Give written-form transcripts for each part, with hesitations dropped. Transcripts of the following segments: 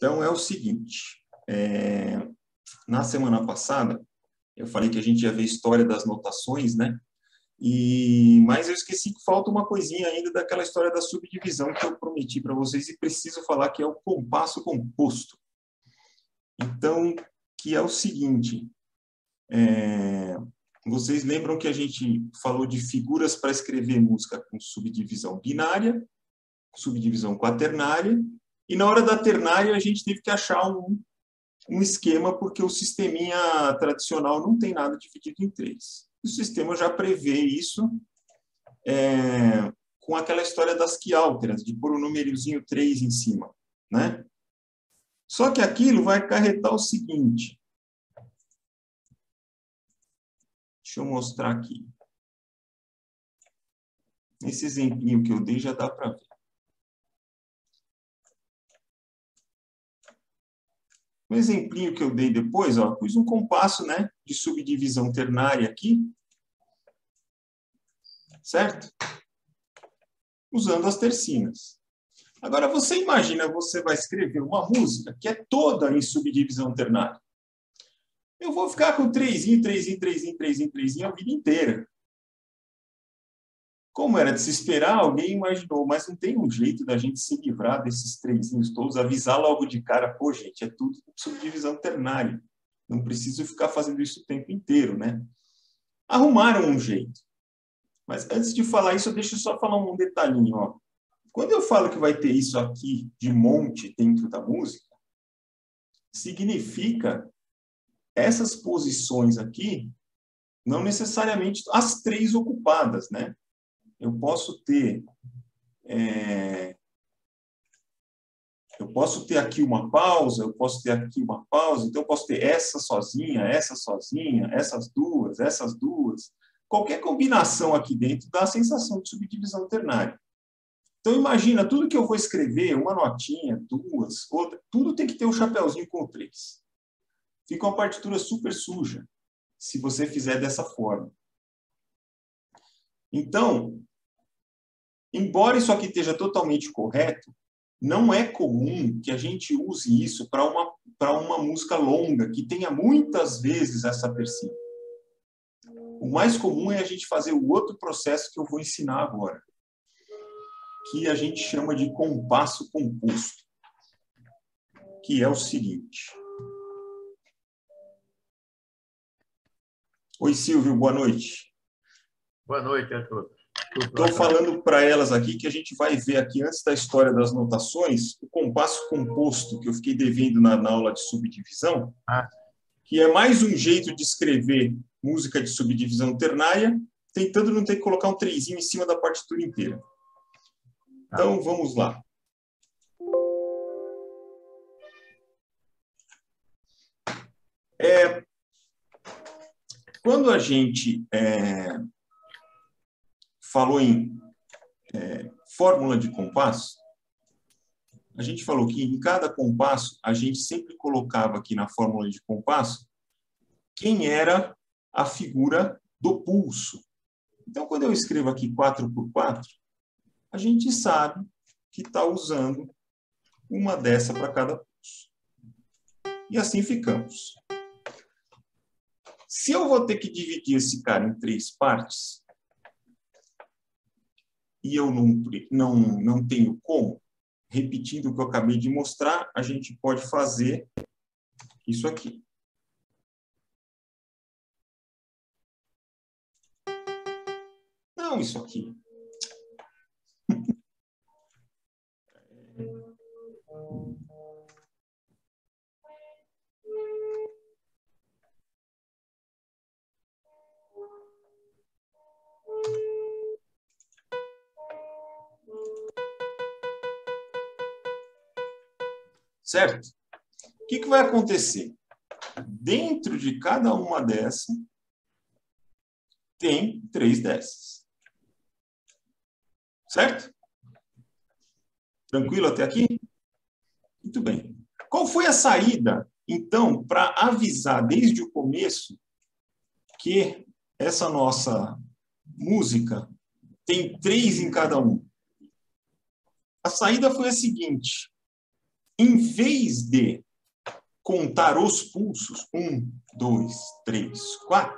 Então, é o seguinte, na semana passada, eu falei que a gente ia ver história das notações, né? Mas eu esqueci que falta uma coisinha ainda daquela história da subdivisão que eu prometi para vocês e preciso falar, que é o compasso composto. Então, que é o seguinte, vocês lembram que a gente falou de figuras para escrever música com subdivisão binária, subdivisão quaternária, e na hora da ternária a gente teve que achar um esquema, porque o sisteminha tradicional não tem nada dividido em 3. O sistema já prevê isso com aquela história das quiálteras, de pôr o numériozinho 3 em cima, né? Só que aquilo vai acarretar o seguinte. Deixa eu mostrar aqui. Esse exemplinho que eu dei já dá para ver. Um exemplinho que eu dei depois, ó, pus um compasso, né, de subdivisão ternária aqui, certo? Usando as tercinas. Agora, você imagina, você vai escrever uma música que é toda em subdivisão ternária. Eu vou ficar com 3zinho, 3zinho, 3zinho, 3zinho, 3zinho a vida inteira. Como era de se esperar, alguém imaginou, mas não tem um jeito da gente se livrar desses 3zinhos todos, avisar logo de cara, pô, gente, é tudo subdivisão ternária. Não preciso ficar fazendo isso o tempo inteiro, né? Arrumaram um jeito. Mas antes de falar isso, deixa eu só falar um detalhinho, ó. Quando eu falo que vai ter isso aqui de monte dentro da música, significa essas posições aqui, não necessariamente as 3 ocupadas, né? Eu posso ter aqui uma pausa, eu posso ter aqui uma pausa, então eu posso ter essa sozinha, essas duas. Qualquer combinação aqui dentro dá a sensação de subdivisão ternária. Então, imagina, tudo que eu vou escrever, uma notinha, 2, outra, tudo tem que ter um chapeuzinho com 3. Fica uma partitura super suja, se você fizer dessa forma. Então, embora isso aqui esteja totalmente correto, não é comum que a gente use isso para uma música longa, que tenha muitas vezes essa tercina. O mais comum é a gente fazer o outro processo que eu vou ensinar agora, que a gente chama de compasso composto, que é o seguinte. Oi, Silvio, boa noite. Boa noite a todos. Estou falando para elas aqui que a gente vai ver aqui, antes da história das notações, o compasso composto, que eu fiquei devendo na aula de subdivisão, que é mais um jeito de escrever música de subdivisão ternária, tentando não ter que colocar um 3zinho em cima da partitura inteira. Então, vamos lá. Quando a gente falou em fórmula de compasso, a gente falou que em cada compasso a gente sempre colocava aqui na fórmula de compasso quem era a figura do pulso. Então, quando eu escrevo aqui 4x4, a gente sabe que está usando uma dessa para cada pulso. E assim ficamos. Se eu vou ter que dividir esse cara em 3 partes, e eu não tenho como, repetindo o que eu acabei de mostrar, a gente pode fazer isso aqui. Não, isso aqui. Certo? O que vai acontecer? Dentro de cada uma dessas, tem 3 dessas. Certo? Tranquilo até aqui? Muito bem. Qual foi a saída, então, para avisar desde o começo que essa nossa música tem 3 em cada um? A saída foi a seguinte. em vez de contar os pulsos, 1, 2, 3, 4,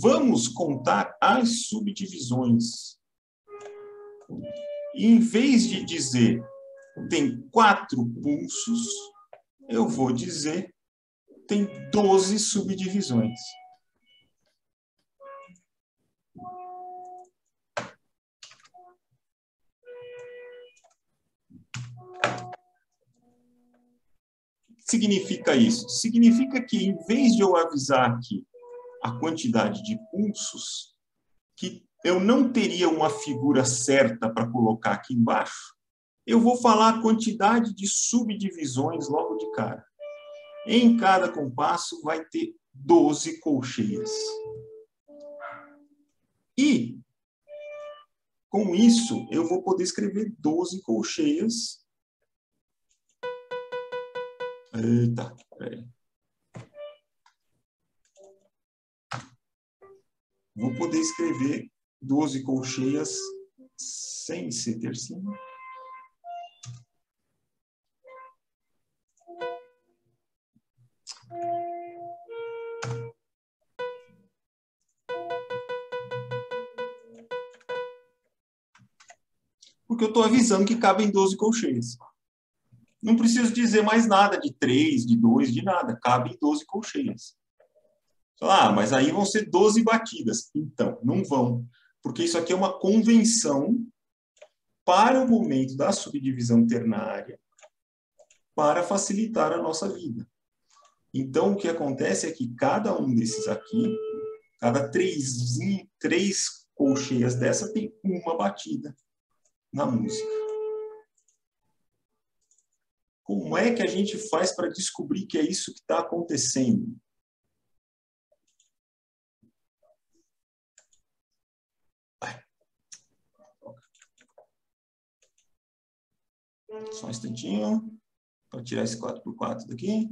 vamos contar as subdivisões. E em vez de dizer tem 4 pulsos, eu vou dizer tem 12 subdivisões. Significa isso? Significa que, em vez de eu avisar aqui a quantidade de pulsos, que eu não teria uma figura certa para colocar aqui embaixo, eu vou falar a quantidade de subdivisões logo de cara. Em cada compasso vai ter 12 colcheias. E, com isso, eu vou poder escrever 12 colcheias. Eita, peraí. Vou poder escrever 12 colcheias sem ser tercinho. Porque eu estou avisando que cabem 12 colcheias. Não preciso dizer mais nada de 3, de 2, de nada. Cabem 12 colcheias. Ah, mas aí vão ser 12 batidas. Então, não vão. Porque isso aqui é uma convenção para o momento da subdivisão ternária para facilitar a nossa vida. Então, o que acontece é que cada um desses aqui, cada 3 colcheias dessa tem uma batida na música. Como é que a gente faz para descobrir que é isso que está acontecendo? Só um instantinho para tirar esse 4x4 daqui.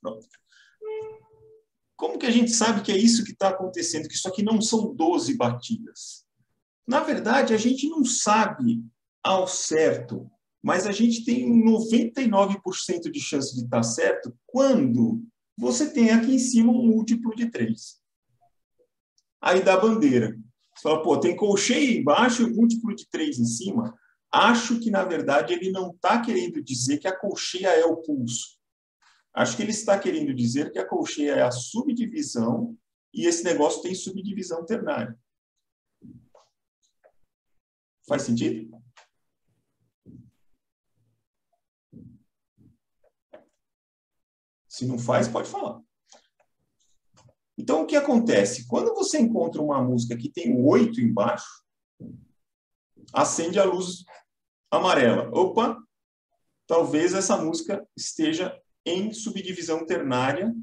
Pronto. Como que a gente sabe que é isso que está acontecendo? Que isso aqui não são 12 batidas. Na verdade, a gente não sabe ao certo, mas a gente tem 99% de chance de estar certo quando você tem aqui em cima um múltiplo de 3. Aí dá bandeira. Você fala, pô, tem colcheia embaixo e múltiplo de 3 em cima. Acho que, na verdade, ele não está querendo dizer que a colcheia é o pulso. Acho que ele está querendo dizer que a colcheia é a subdivisão e esse negócio tem subdivisão ternária. Faz sentido? Se não faz, pode falar. Então, o que acontece? Quando você encontra uma música que tem 8 embaixo, acende a luz amarela. Opa! Talvez essa música esteja em subdivisão ternária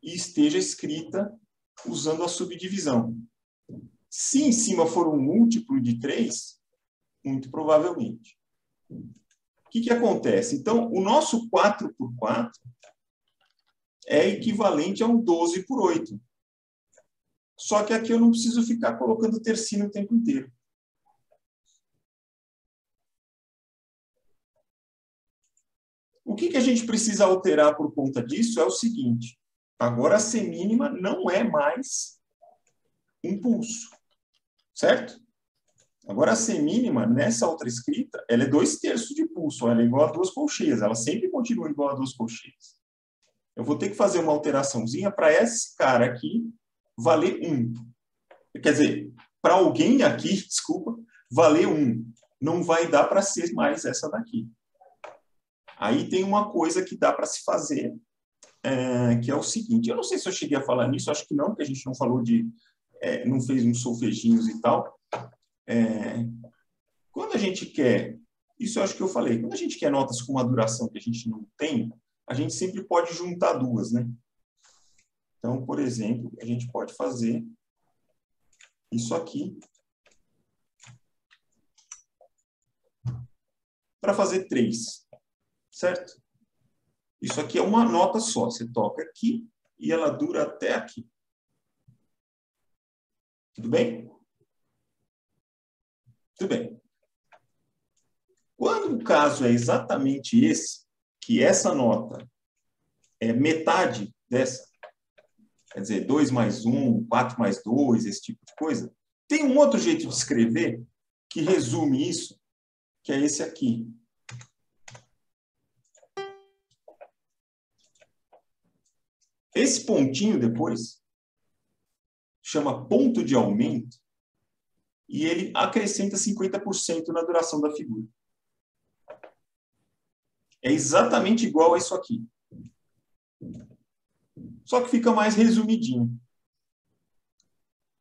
e esteja escrita usando a subdivisão. Se em cima for um múltiplo de 3, muito provavelmente. O que acontece? Então, o nosso 4x4 é equivalente a um 12x8. Só que aqui eu não preciso ficar colocando tercinho o tempo inteiro. O que a gente precisa alterar por conta disso é o seguinte. Agora a semínima não é mais um pulso. Certo? Agora a semínima, nessa outra escrita, ela é 2/3 de pulso. Ela é igual a 2 colcheias. Ela sempre continua igual a 2 colcheias. Eu vou ter que fazer uma alteraçãozinha para esse cara aqui valer 1. Quer dizer, para alguém aqui, desculpa, valer 1. Não vai dar para ser mais essa daqui. Aí tem uma coisa que dá para se fazer, que é o seguinte. Eu não sei se eu cheguei a falar nisso, acho que não, porque a gente não falou de... não fez uns solfeginhos e tal. Quando a gente quer... Isso eu acho que eu falei. Quando a gente quer notas com uma duração que a gente não tem, a gente sempre pode juntar duas, né? Então, por exemplo, a gente pode fazer isso aqui para fazer 3, certo? Isso aqui é uma nota só. Você toca aqui e ela dura até aqui. Tudo bem? Tudo bem. Quando o caso é exatamente esse, que essa nota é metade dessa, quer dizer, 2 mais 1, 4 mais 2, esse tipo de coisa, tem um outro jeito de escrever que resume isso, que é esse aqui. Esse pontinho depois chama ponto de aumento e ele acrescenta 50% na duração da figura. É exatamente igual a isso aqui. Só que fica mais resumidinho.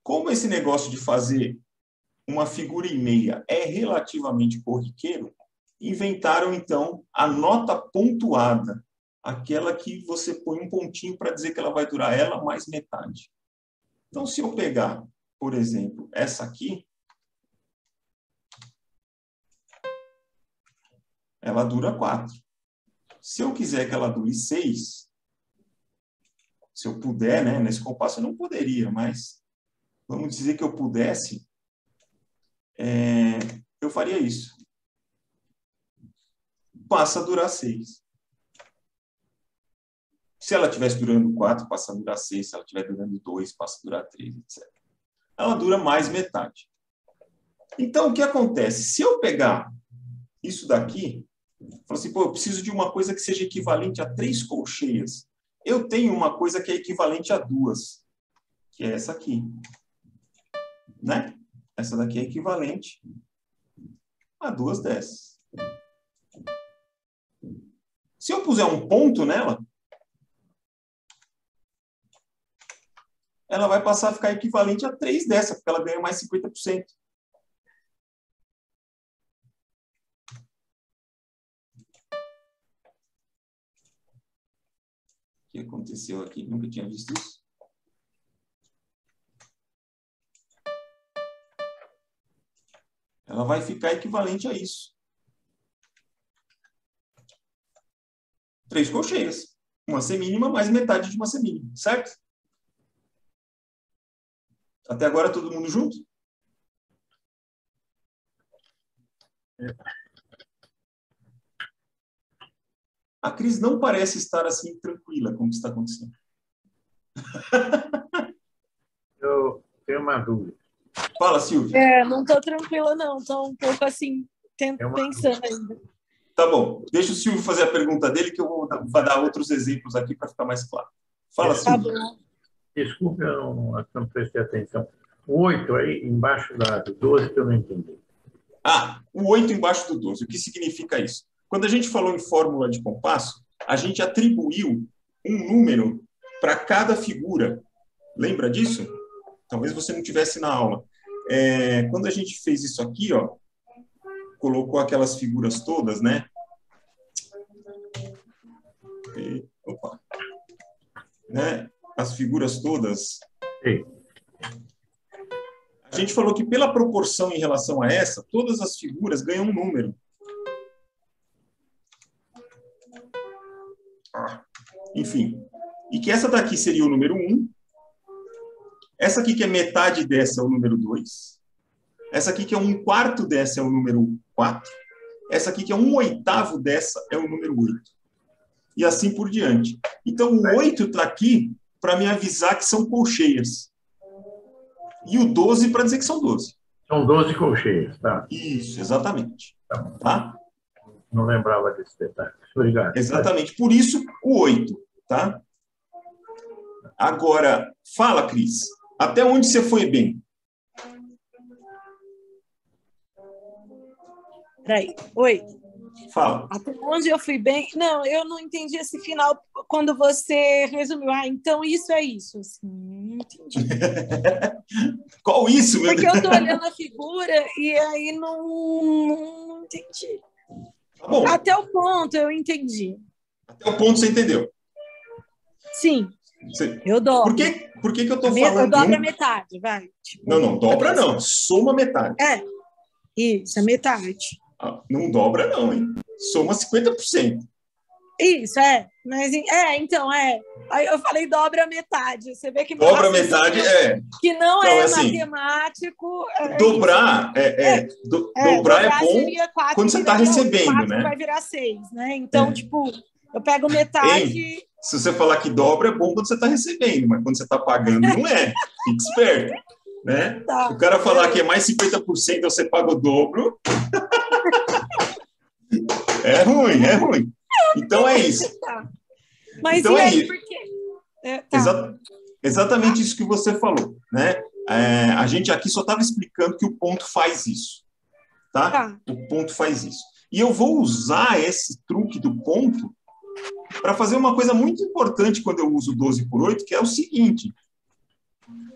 Como esse negócio de fazer uma figura e meia é relativamente corriqueiro, inventaram, então, a nota pontuada, aquela que você põe um pontinho para dizer que ela vai durar ela mais metade. Então, se eu pegar, por exemplo, essa aqui, ela dura 4. Se eu quiser que ela dure 6, se eu puder, né, nesse compasso eu não poderia, mas vamos dizer que eu pudesse, eu faria isso. Passa a durar 6. Se ela estivesse durando 4, passa a durar 6. Se ela estiver durando 2, passa a durar 3, etc. Ela dura mais metade. Então, o que acontece? Se eu pegar isso daqui, falo assim, pô, eu preciso de uma coisa que seja equivalente a 3 colcheias. Eu tenho uma coisa que é equivalente a 2, que é essa aqui. Né? Essa daqui é equivalente a 2 dessas. Se eu puser um ponto nela, ela vai passar a ficar equivalente a 3 dessa, porque ela ganha mais 50%. O que aconteceu aqui? Nunca tinha visto isso. Ela vai ficar equivalente a isso. 3 colcheias. Uma semínima mais metade de uma semínima, certo? Até agora todo mundo junto? A Cris não parece estar assim tranquila com o que está acontecendo. Eu tenho uma dúvida. Fala, Silvia. Não estou tranquila, não. Estou um pouco assim, pensando ainda. Tá bom. Deixa o Silvio fazer a pergunta dele, que eu vou dar outros exemplos aqui para ficar mais claro. Fala, Silvio. Tá bom. Desculpe, eu não prestei atenção. O 8 aí embaixo do 12 que eu não entendi. O 8 embaixo do 12. O que significa isso? Quando a gente falou em fórmula de compasso, a gente atribuiu um número para cada figura. Lembra disso? Talvez você não tivesse na aula. Quando a gente fez isso aqui, ó, colocou aquelas figuras todas, né? Opa. Né? As figuras todas. Sim. A gente falou que pela proporção em relação a essa, todas as figuras ganham um número. Enfim. E que essa daqui seria o número 1. Essa aqui que é metade dessa é o número 2. Essa aqui que é 1/4 dessa é o número 4. Essa aqui que é 1/8 dessa é o número 8. E assim por diante. Então, o 8 está aqui para me avisar que são colcheias. E o 12 para dizer que são 12. São 12 colcheias, tá? Isso, exatamente. Tá? Não lembrava desse detalhe. Obrigado. Exatamente. Por isso, o 8. Tá? Agora, fala, Cris. Até onde você foi bem? Peraí. Oi. Fala. Até onde eu fui bem? Não, eu não entendi esse final quando você resumiu. Então isso é isso. Assim, não entendi. Qual isso, meu Porque Deus? eu estou olhando a figura e aí não entendi. Tá bom. Até o ponto eu entendi. Até o ponto você entendeu. Sim. Eu dobro. Por que eu estou falando? Eu dobro a metade, vai. Tipo, não, dobra não. Soma metade. Isso, a metade. Não dobra não, hein? Soma 50%. Isso, mas então, aí eu falei dobra metade, você vê que dobra metade que não é assim, matemático. Dobrar dobrar é bom seria 4, quando você está recebendo, 4 né? Vai virar 6, né? Então, tipo, eu pego metade. Se você falar que dobra é bom quando você está recebendo, mas quando você está pagando não é. Fique esperto, né? Tá, o cara falar que é mais 50%, você paga o dobro. É ruim. Então é isso. Tá. Mas então e aí, isso. por quê? Exatamente isso que você falou, né? A gente aqui só estava explicando que o ponto faz isso, tá? O ponto faz isso. E eu vou usar esse truque do ponto para fazer uma coisa muito importante quando eu uso 12/8, que é o seguinte: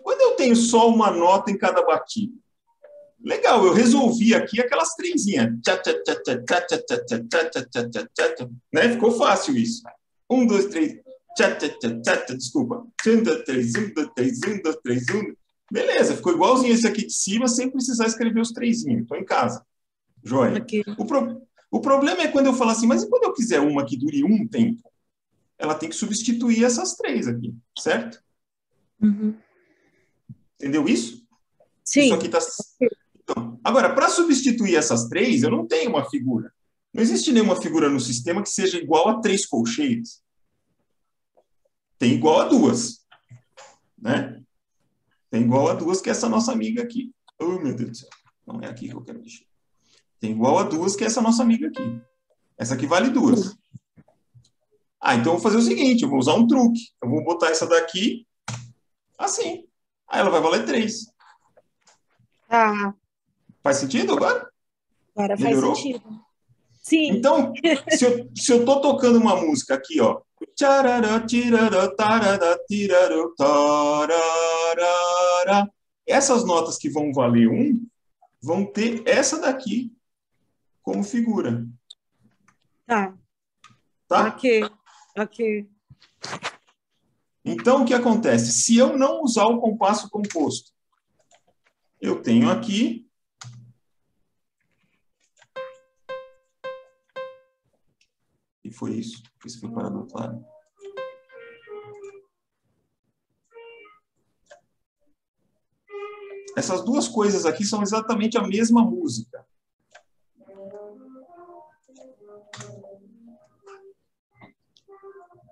quando eu tenho só uma nota em cada batida, legal, eu resolvi aqui aquelas trezinhas, né? Ficou fácil isso. 1, 2, 3, desculpa. 1, 2, 3, 1, 2, 3, 1, 2, 3, 1. Beleza, ficou igualzinho esse aqui de cima, sem precisar escrever os trezinhos. Estou em casa. Joia. Okay. O problema é quando eu falo assim, mas e quando eu quiser uma que dure um tempo? Ela tem que substituir essas 3 aqui, certo? Uhum. Entendeu isso? Sim. Isso aqui está... Então, agora, para substituir essas 3, eu não tenho uma figura. Não existe nenhuma figura no sistema que seja igual a 3 colcheias. Tem igual a 2. Né? Tem igual a 2, que é essa nossa amiga aqui. Oh, meu Deus do céu. Não é aqui que eu quero mexer. Tem igual a 2, que é essa nossa amiga aqui. Essa aqui vale 2. Então eu vou fazer o seguinte, eu vou usar um truque. Eu vou botar essa daqui assim. Aí ela vai valer 3. Faz sentido agora? Agora melhorou? Faz sentido. Sim. Então, se eu tô tocando uma música aqui, ó. Essas notas que vão valer 1 vão ter essa daqui como figura. Tá? Ok. Então, o que acontece? Se eu não usar o compasso composto, eu tenho aqui e foi isso. Isso foi para do outro lado. Essas duas coisas aqui são exatamente a mesma música.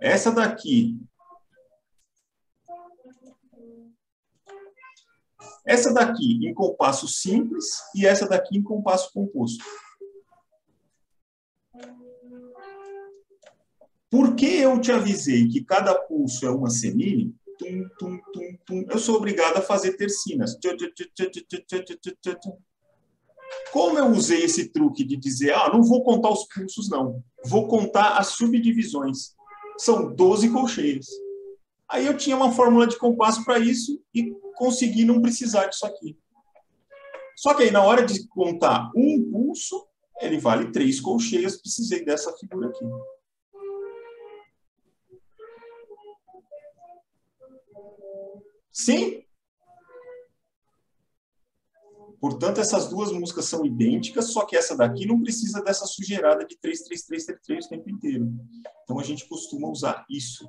Essa daqui em compasso simples e essa daqui em compasso composto. Por que eu te avisei que cada pulso é uma semine? Tum, tum, tum, tum. Eu sou obrigado a fazer tercinas. Como eu usei esse truque de dizer, não vou contar os pulsos, não. Vou contar as subdivisões. São 12 colcheias. Aí eu tinha uma fórmula de compasso para isso e consegui não precisar disso aqui. Só que aí, na hora de contar um pulso, ele vale 3 colcheias. Precisei dessa figura aqui. Sim? Portanto, essas duas músicas são idênticas, só que essa daqui não precisa dessa sujeirada de 3, 3, 3, 3, 3 o tempo inteiro. Então, a gente costuma usar isso.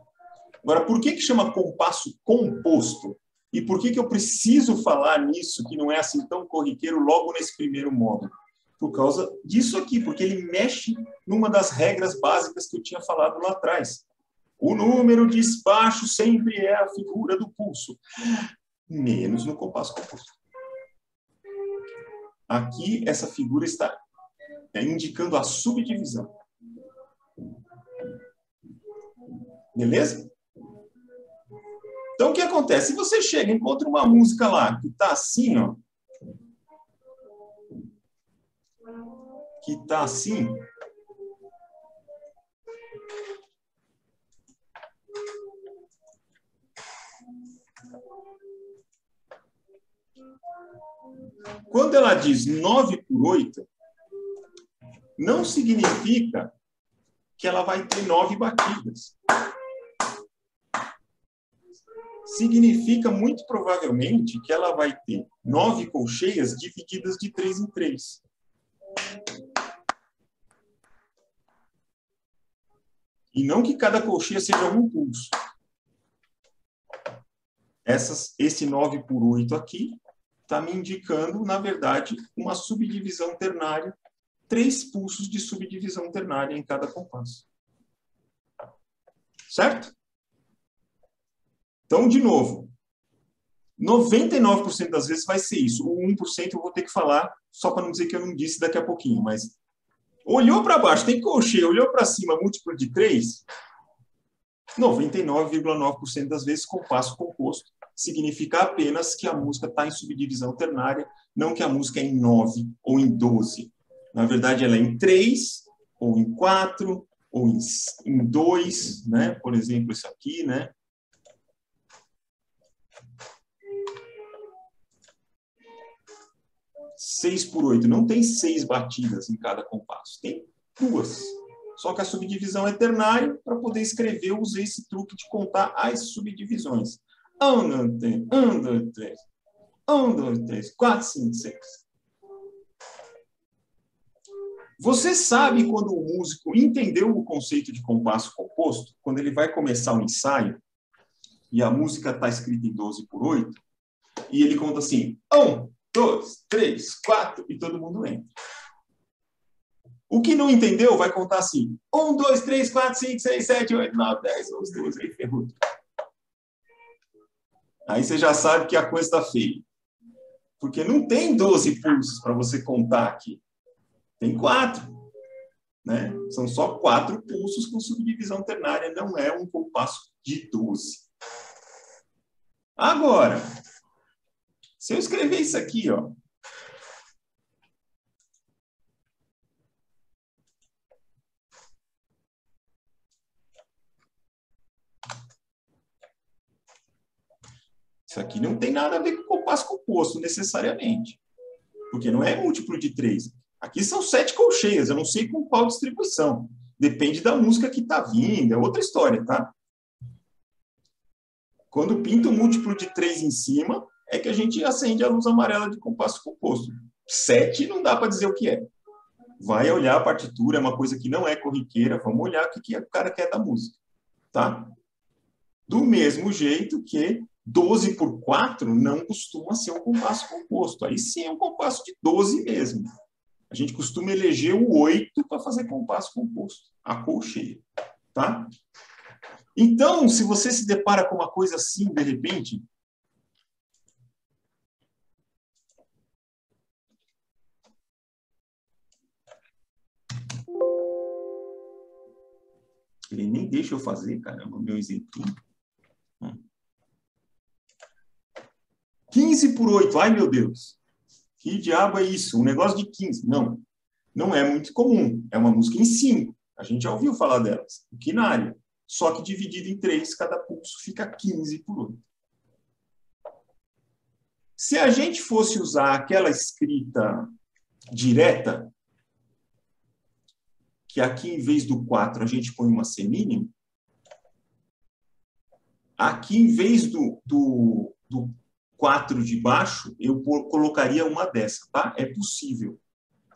Agora, por que chama compasso composto? E por que eu preciso falar nisso, que não é assim tão corriqueiro, logo nesse primeiro módulo? Por causa disso aqui, porque ele mexe numa das regras básicas que eu tinha falado lá atrás. O número de baixo sempre é a figura do pulso, menos no compasso composto. Aqui, essa figura está indicando a subdivisão. Beleza? Então, o que acontece? Se você chega e encontra uma música lá que está assim, ó, que está assim, quando ela diz 9/8, não significa que ela vai ter 9 batidas. Significa, muito provavelmente, que ela vai ter 9 colcheias divididas de 3 em 3. E não que cada colcheia seja um pulso. Esse 9 por 8 aqui está me indicando, na verdade, uma subdivisão ternária, 3 pulsos de subdivisão ternária em cada compasso. Certo? Então, de novo, 99% das vezes vai ser isso. O 1% eu vou ter que falar, só para não dizer que eu não disse daqui a pouquinho, mas olhou para baixo, tem colcheia, olhou para cima, múltiplo de 3, 99,9% das vezes compasso composto significa apenas que a música está em subdivisão ternária, não que a música é em 9 ou em 12. Na verdade, ela é em 3, ou em 4, ou em 2, né? Por exemplo, isso aqui, né? Seis por 8. Não tem 6 batidas em cada compasso. Tem 2. Só que a subdivisão é ternária. Para poder escrever, eu usei esse truque de contar as subdivisões. 1, 2, 3. 1, 2, 3. 1, 2, 3. 4, 5, 6. Você sabe quando o músico entendeu o conceito de compasso composto? Quando ele vai começar um ensaio e a música está escrita em 12 por 8 e ele conta assim, 1, 2, 3, 4 e todo mundo entra. O que não entendeu vai contar assim, 1, 2, 3, 4, 5, 6, 7, 8, 9, 10, 11, 12, aí ferrou. Aí você já sabe que a coisa está feia. Porque não tem 12 pulsos para você contar aqui. Tem 4. Né? São só 4 pulsos com subdivisão ternária, não é um compasso de 12. Agora, se eu escrever isso aqui, ó, isso aqui não tem nada a ver com compasso composto, necessariamente. Porque não é múltiplo de 3. Aqui são 7 colcheias, eu não sei com qual distribuição. Depende da música que está vindo, é outra história, tá? Quando pinta o múltiplo de 3 em cima, é que a gente acende a luz amarela de compasso composto. 7 não dá para dizer o que é. Vai olhar a partitura, é uma coisa que não é corriqueira, vamos olhar o que o cara quer da música. Tá? Do mesmo jeito que 12 por 4 não costuma ser um compasso composto. Aí sim é um compasso de 12 mesmo. A gente costuma eleger o 8 para fazer compasso composto, a colcheia. Tá? Então, se você se depara com uma coisa assim, de repente, ele nem deixa eu fazer, caramba, o meu exemplinho. 15 por 8, ai meu Deus. Que diabo é isso? Um negócio de 15. Não, não é muito comum. É uma música em 5. A gente já ouviu falar delas. Quinária. Só que dividido em 3, cada pulso fica 15 por 8. Se a gente fosse usar aquela escrita direta, que aqui, em vez do 4, a gente põe uma semínima, aqui, em vez do 4 de baixo, eu colocaria uma dessa, tá? É possível.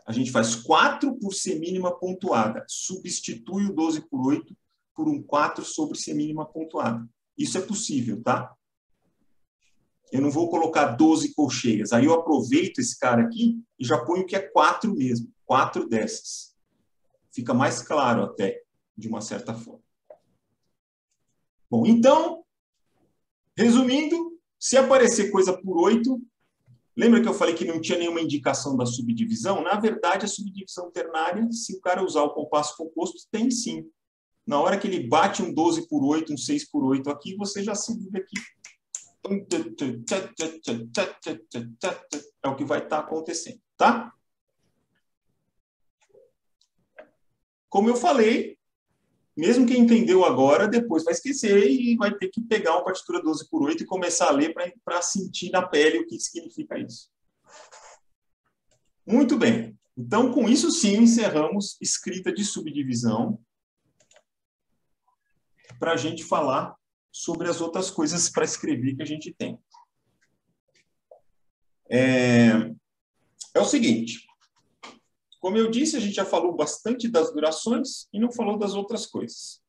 A gente faz 4 por semínima pontuada, substitui o 12 por 8 por um 4 sobre semínima pontuada. Isso é possível, tá? Eu não vou colocar 12 colcheias. Aí eu aproveito esse cara aqui e já ponho que é 4 mesmo. 4 dessas. Fica mais claro até, de uma certa forma. Bom, então, resumindo, se aparecer coisa por 8, lembra que eu falei que não tinha nenhuma indicação da subdivisão? Na verdade, a subdivisão ternária, se o cara usar o compasso composto, tem sim. Na hora que ele bate um 12 por 8, um 6 por 8 aqui, você já se liga aqui. É o que vai estar acontecendo, tá? Como eu falei, mesmo quem entendeu agora, depois vai esquecer e vai ter que pegar uma partitura 12 por 8 e começar a ler para sentir na pele o que significa isso. Muito bem. Então, com isso sim, encerramos escrita de subdivisão para a gente falar sobre as outras coisas para escrever que a gente tem. É o seguinte, como eu disse, a gente já falou bastante das durações e não falou das outras coisas.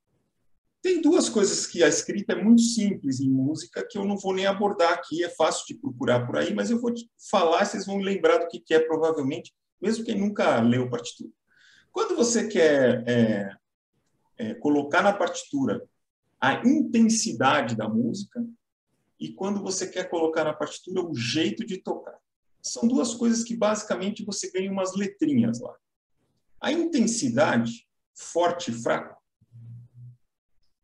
Tem duas coisas que a escrita é muito simples em música, que eu não vou nem abordar aqui, é fácil de procurar por aí, mas eu vou te falar, vocês vão lembrar do que é provavelmente, mesmo quem nunca leu partitura. Quando você quer colocar na partitura a intensidade da música e quando você quer colocar na partitura o jeito de tocar. São duas coisas que, basicamente, você ganha umas letrinhas lá. A intensidade, forte e fraco,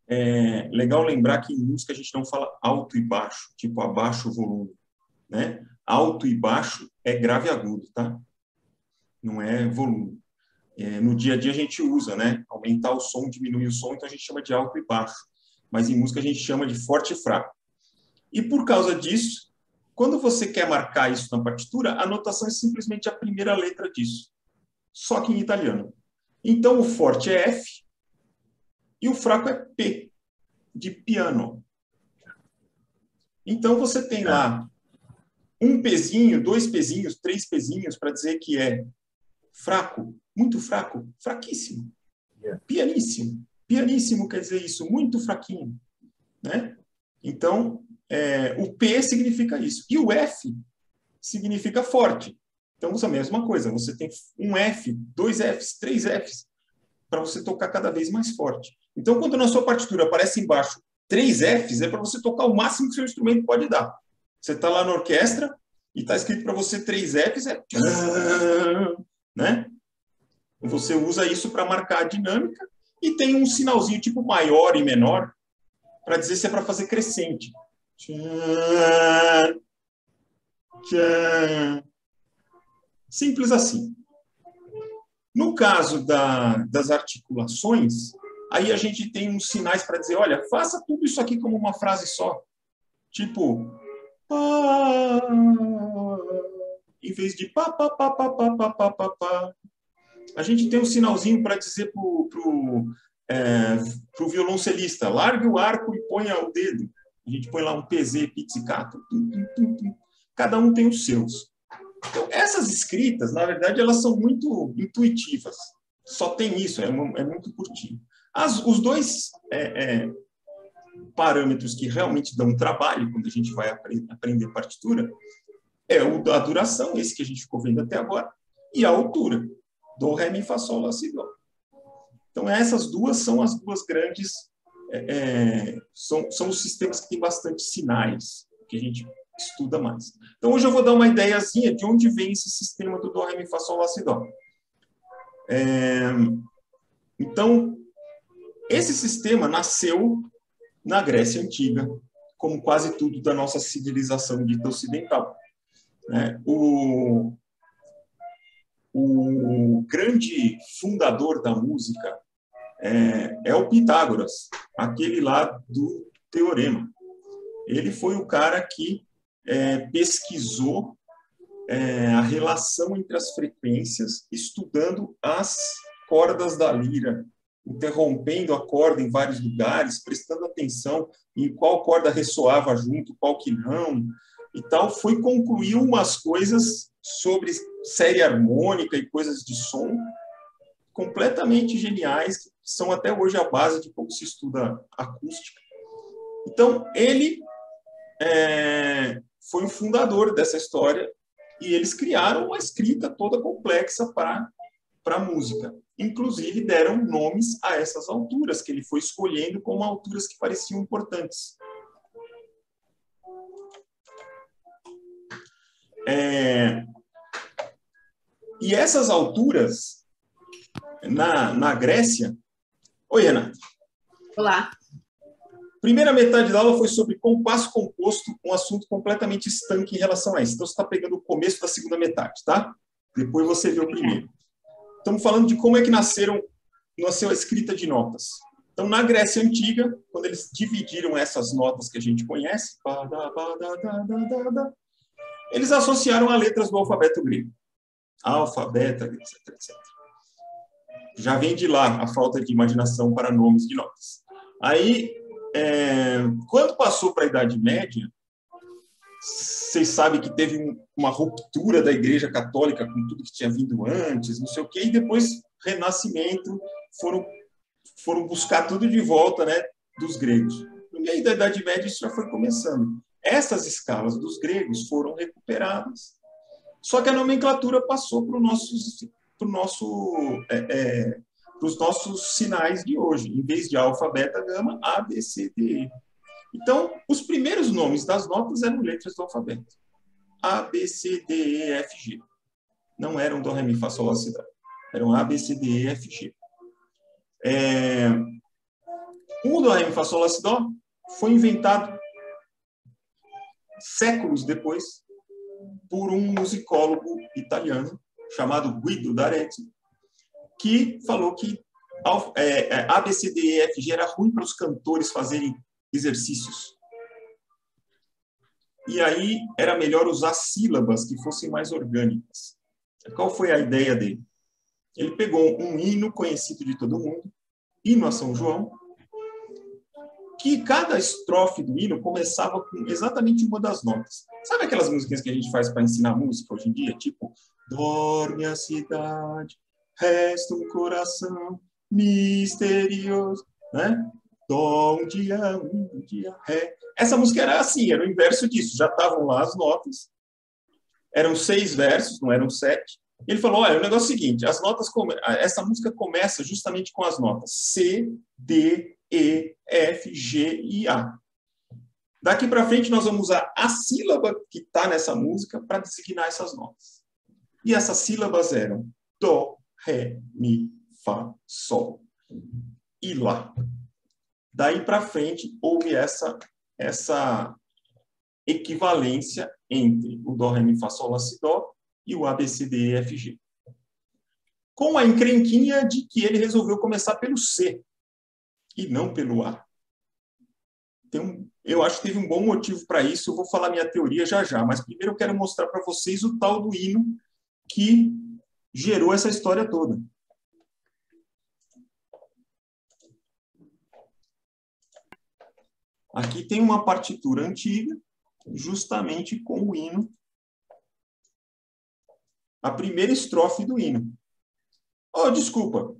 é legal lembrar que em música a gente não fala alto e baixo, tipo abaixo o volume, né? Alto e baixo é grave e agudo, tá? Não é volume. No dia a dia a gente usa, né? Aumentar o som, diminuir o som, então a gente chama de alto e baixo. Mas em música a gente chama de forte e fraco. E por causa disso, quando você quer marcar isso na partitura, a notação é simplesmente a primeira letra disso. Só que em italiano. Então o forte é F e o fraco é P, de piano. Então você tem lá um pezinho, 2 pezinhos, 3 pezinhos para dizer que é fraco, muito fraco, fraquíssimo, pianíssimo. Pianíssimo quer dizer isso, muito fraquinho, né? Então, o P significa isso. E o F significa forte. Então, é a mesma coisa. Você tem um F, 2 Fs, 3 Fs, para você tocar cada vez mais forte. Então, quando na sua partitura aparece embaixo 3 Fs, é para você tocar o máximo que seu instrumento pode dar. Você está lá na orquestra e está escrito para você 3 Fs, né? Você usa isso para marcar a dinâmica e tem um sinalzinho tipo maior e menor para dizer se é para fazer crescente. Simples assim. No caso das articulações, aí a gente tem uns sinais para dizer, olha, faça tudo isso aqui como uma frase só. Tipo, pá, em vez de pá, pá, pá, pá, pá, pá, pá, pá, pá. A gente tem um sinalzinho para dizer pro violoncelista, largue o arco e ponha o dedo. A gente põe lá um PZ, pizzicato. Cada um tem os seus. Então, essas escritas, na verdade, elas são muito intuitivas. Só tem isso, é muito curtinho. Os dois parâmetros que realmente dão trabalho quando a gente vai aprender partitura é a duração, esse que a gente ficou vendo até agora, e a altura. Do, ré, mi, fá, sol, lá, si, dó. Então, essas duas são as duas grandes... são os sistemas que têm bastante sinais, que a gente estuda mais. Então, hoje eu vou dar uma ideiazinha de onde vem esse sistema do dó, ré, mi, fá, sol, lá, si, dó. Então, esse sistema nasceu na Grécia Antiga, como quase tudo da nossa civilização dita ocidental. O grande fundador da música é o Pitágoras, aquele lá do Teorema. Ele foi o cara que pesquisou a relação entre as frequências, estudando as cordas da lira, interrompendo a corda em vários lugares, prestando atenção em qual corda ressoava junto, qual que não, e tal. Foi concluir umas coisas sobre série harmônica e coisas de som completamente geniais, que são até hoje a base de como se estuda acústica. Então, ele foi o fundador dessa história e eles criaram uma escrita toda complexa para a música. Inclusive, deram nomes a essas alturas, que ele foi escolhendo como alturas que pareciam importantes. E essas alturas, na Grécia... Oi, Renata. Olá. Primeira metade da aula foi sobre compasso composto, um assunto completamente estanque em relação a isso. Então, você está pegando o começo da segunda metade, tá? Depois você vê o primeiro. Estamos falando de como é que nasceu a escrita de notas. Então, na Grécia Antiga, quando eles dividiram essas notas que a gente conhece, eles associaram a letras do alfabeto grego. Alfa, beta, etc, etc. Já vem de lá a falta de imaginação para nomes de notas. Aí, quando passou para a Idade Média, vocês sabem que teve uma ruptura da Igreja Católica com tudo que tinha vindo antes, não sei o quê, e depois, Renascimento, foram buscar tudo de volta, né? dos gregos. No meio da Idade Média, isso já foi começando. Essas escalas dos gregos foram recuperadas, só que a nomenclatura passou para os nossos sinais de hoje. Em vez de alfa, beta, gama, A, B, C, D, E. Então, os primeiros nomes das notas eram letras do alfabeto. A, B, C, D, E, F, G. Não eram do, ré, mi, fá, sol, lá, si, dó. Eram A, B, C, D, E, F, G. O do, ré, mi, fá, sol, lá, si, dó foi inventado séculos depois por um musicólogo italiano chamado Guido d'Arezzo, que falou que A, B, C, D, E, F, G era ruim para os cantores fazerem exercícios. E aí era melhor usar sílabas que fossem mais orgânicas. Qual foi a ideia dele? Ele pegou um hino conhecido de todo mundo, hino a São João, que cada estrofe do hino começava com exatamente uma das notas. Sabe aquelas músicas que a gente faz para ensinar música hoje em dia? Tipo, dorme a cidade, resta um coração misterioso, né? Dó, um dia, ré. Essa música era assim, era o inverso disso. Já estavam lá as notas. Eram 6 versos, não eram 7. Ele falou, olha, o negócio é o seguinte, essa música começa justamente com as notas C, D, E, F, G e A. Daqui para frente, nós vamos usar a sílaba que está nessa música para designar essas notas. E essas sílabas eram Dó, Ré, Mi, Fá, Sol e Lá. Daí para frente, houve essa equivalência entre o Dó, Ré, Mi, Fá, Sol, Lá, Si, Dó e o A, B, C, D, E, F, G. Com a encrenquinha de que ele resolveu começar pelo C e não pelo A. Eu acho que teve um bom motivo para isso, eu vou falar minha teoria já já, mas primeiro eu quero mostrar para vocês o tal do hino que gerou essa história toda. Aqui tem uma partitura antiga, justamente com o hino, a primeira estrofe do hino. Oh, desculpa,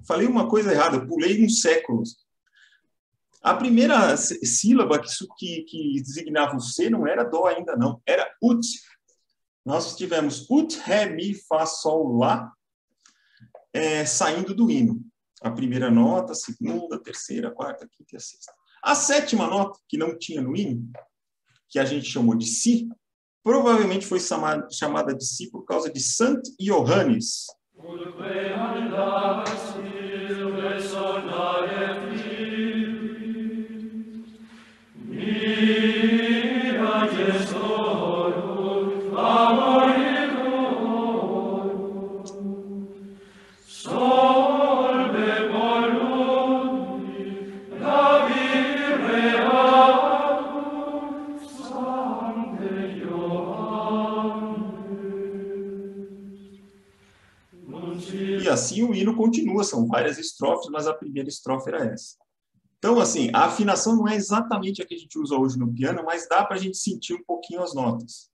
falei uma coisa errada, pulei uns séculos. A primeira sílaba que designava o C não era Dó ainda, não, era Ut. Nós tivemos Ut, Ré, Mi, Fá, Sol, Lá, saindo do hino. A primeira nota, a segunda, a terceira, a quarta, a quinta e a sexta. A sétima nota, que não tinha no hino, que a gente chamou de Si, provavelmente foi chamada de Si por causa de Sant Johannes. E assim o hino continua, são várias estrofes, mas a primeira estrofe era essa. Então, assim, a afinação não é exatamente a que a gente usa hoje no piano, mas dá para a gente sentir um pouquinho as notas,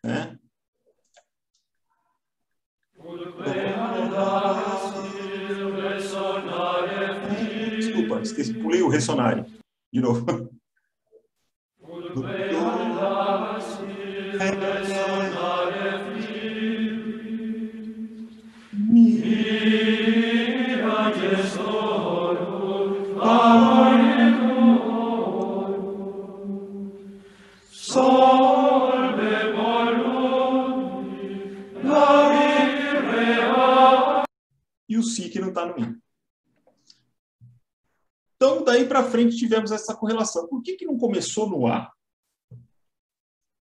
né? Desculpa, esqueci, pulei o ressonare. De novo. E o Si que não está no hino. Então, daí para frente tivemos essa correlação. Por que não começou no A?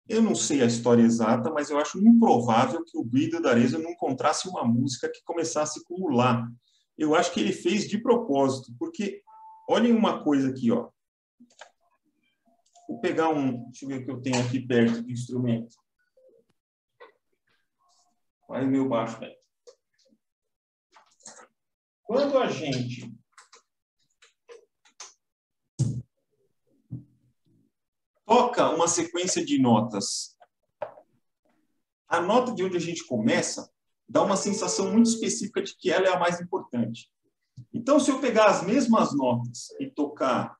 Eu não sei a história exata, mas eu acho improvável que o Guido d'Arezzo não encontrasse uma música que começasse com o Lá. Eu acho que ele fez de propósito, porque olhem uma coisa aqui, ó. Vou pegar deixa eu ver o que eu tenho aqui perto do instrumento. Vai o meu baixo, velho. Quando a gente toca uma sequência de notas, a nota de onde a gente começa dá uma sensação muito específica de que ela é a mais importante. Então, se eu pegar as mesmas notas e tocar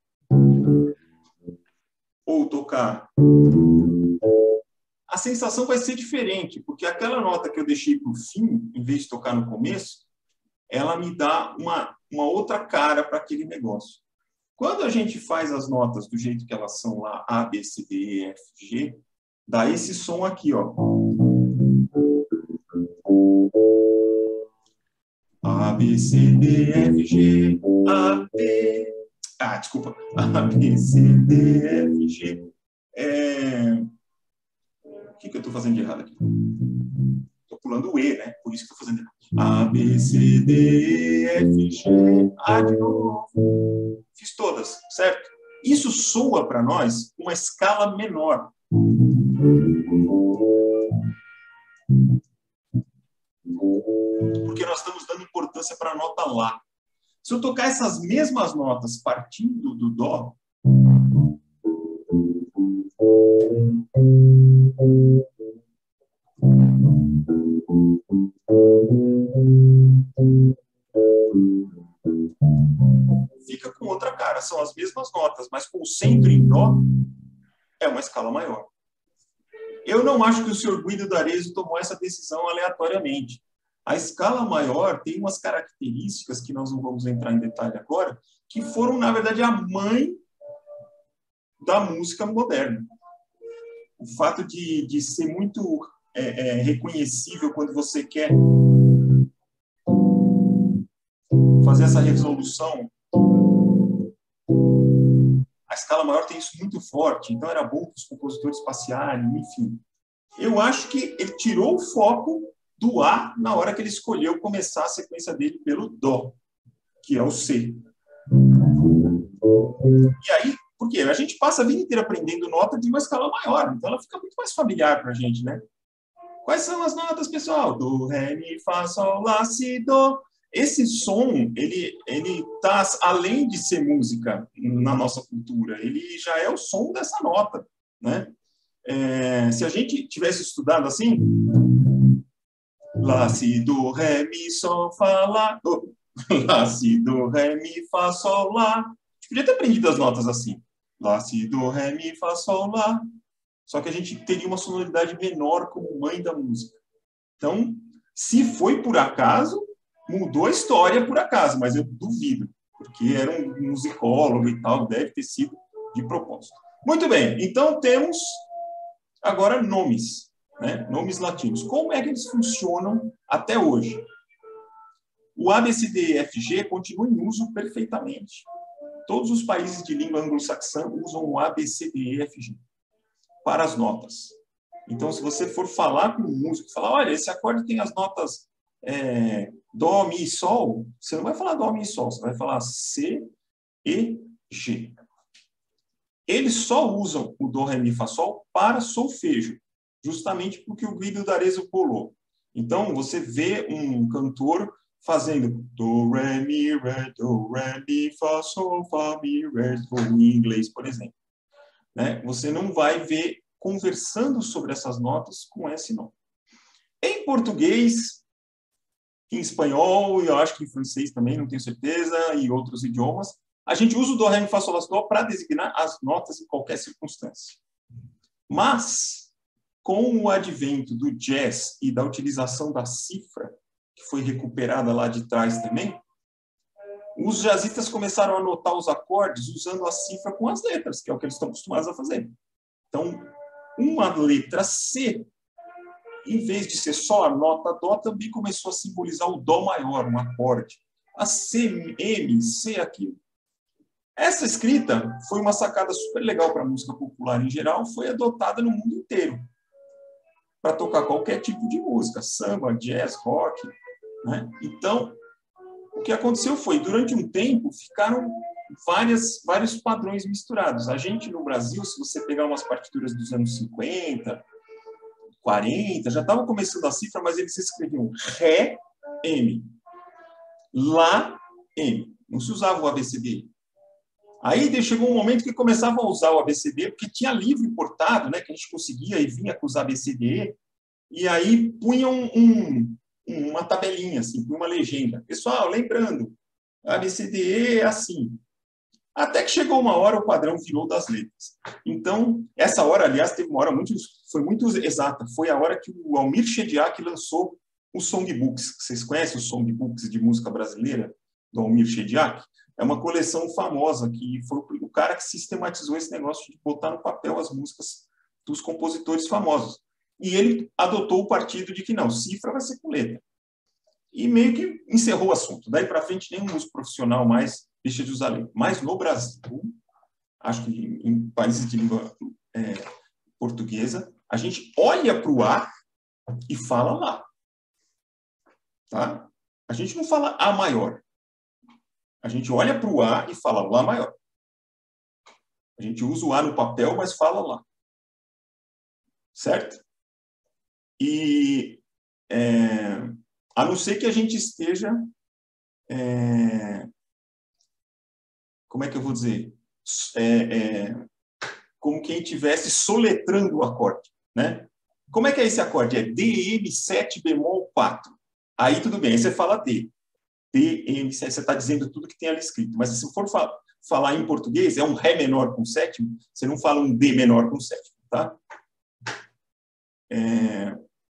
ou tocar, a sensação vai ser diferente, porque aquela nota que eu deixei para o fim, em vez de tocar no começo, ela me dá uma outra cara para aquele negócio. Quando a gente faz as notas do jeito que elas são lá, A, B, C, D, E, F, G, dá esse som aqui, ó. A, B, C, D, F, G, A, B... Ah, desculpa. A, B, C, D, F, G. O que eu estou fazendo de errado aqui? Estou pulando o E, né? Por isso que estou fazendo errado. A, B, C, D, E, F, G, A de novo. Fiz todas, certo? Isso soa para nós uma escala menor. Porque nós estamos dando importância para a nota Lá. Se eu tocar essas mesmas notas partindo do Dó, fica com outra cara. São as mesmas notas, mas com o centro em Dó, é uma escala maior. Eu não acho que o senhor Guido d'Arezzo tomou essa decisão aleatoriamente. A escala maior tem umas características que nós não vamos entrar em detalhe agora, que foram, na verdade, a mãe da música moderna. O fato de ser muito reconhecível quando você quer fazer essa resolução. A escala maior tem isso muito forte, então era bom para os compositores passearem, enfim. Eu acho que ele tirou o foco do A na hora que ele escolheu começar a sequência dele pelo Dó, que é o C. E aí, por quê? A gente passa a vida inteira aprendendo nota de uma escala maior, então ela fica muito mais familiar para a gente, né? Quais são as notas, pessoal? Do, Ré, Mi, Fá, Sol, Lá, Si, Dó. Esse som, ele está além de ser música na nossa cultura, ele já é o som dessa nota, né? Se a gente tivesse estudado assim, Lá, Si, Do, Ré, Mi, Sol, Fá, Lá, Do, Lá, Si, Do, Ré, Mi, Fá, Sol, Lá. A gente podia ter aprendido as notas assim. Lá, Si, Do, Ré, Mi, Fá, Sol, Lá. Só que a gente teria uma sonoridade menor como mãe da música. Então, se foi por acaso, mudou a história por acaso, mas eu duvido, porque era um musicólogo e tal, deve ter sido de propósito. Muito bem, então temos agora nomes, né? Nomes latinos. Como é que eles funcionam até hoje? O A, B, C, D, E, F, G continua em uso perfeitamente. Todos os países de língua anglo-saxã usam o A, B, C, D, E, F, G para as notas. Então, se você for falar com um músico, falar, olha, esse acorde tem as notas Dó, Mi e Sol, você não vai falar Dó, Mi e Sol, você vai falar C, E, G. Eles só usam o Dó, Ré, Mi, Fá, Sol para solfejo, justamente porque o Guido d'Arezzo colou. Então, você vê um cantor fazendo Do, Ré, Mi, Fá, Sol, Fá, Mi, Ré, Do, em inglês, por exemplo. Né? Você não vai ver conversando sobre essas notas com esse nome. Em português, em espanhol, e eu acho que em francês também, não tenho certeza, e outros idiomas, a gente usa o Dó, Ré, Mi, Fá, Sol, Lá, Si, Dó para designar as notas em qualquer circunstância. Mas, com o advento do jazz e da utilização da cifra, que foi recuperada lá de trás também, os jazzistas começaram a anotar os acordes usando a cifra com as letras, que é o que eles estão acostumados a fazer. Então, uma letra C, em vez de ser só a nota Dó, também começou a simbolizar o Dó maior, um acorde. A C, M, C aqui. Essa escrita foi uma sacada super legal para a música popular em geral, foi adotada no mundo inteiro para tocar qualquer tipo de música, samba, jazz, rock, né? Então, o que aconteceu foi, durante um tempo, ficaram vários padrões misturados. A gente, no Brasil, se você pegar umas partituras dos anos 50, 40, já estava começando a cifra, mas eles escreviam Ré, M, Lá, M. Não se usava o ABCD. Aí chegou um momento que começavam a usar o ABCD, porque tinha livro importado, né, que a gente conseguia e vinha com os ABCD, e aí punham uma tabelinha, assim, uma legenda. Pessoal, lembrando, ABCDE é assim. Até que chegou uma hora, o padrão virou das letras. Então, essa hora, aliás, teve uma hora foi muito exata. Foi a hora que o Almir Shediac lançou os songbooks. Vocês conhecem os songbooks de música brasileira do Almir Shediac? É uma coleção famosa, que foi o cara que sistematizou esse negócio de botar no papel as músicas dos compositores famosos. E ele adotou o partido de que não, cifra vai ser com letra. E meio que encerrou o assunto. Daí para frente, nenhum músico profissional mais deixa de usar letra. Mas no Brasil, acho que em países de língua portuguesa, a gente olha para o A e fala lá. Tá? A gente não fala A maior. A gente olha para o A e fala Lá maior. A gente usa o A no papel, mas fala lá. Certo? E a não ser que a gente esteja... como é que eu vou dizer? Como quem estivesse soletrando o acorde. Né? Como é que é esse acorde? É DM7 bemol 4. Aí tudo bem, aí você fala D. DM7, você está dizendo tudo que tem ali escrito. Mas se for falar em português, é um Ré menor com sétimo, você não fala um D menor com sétimo. Tá?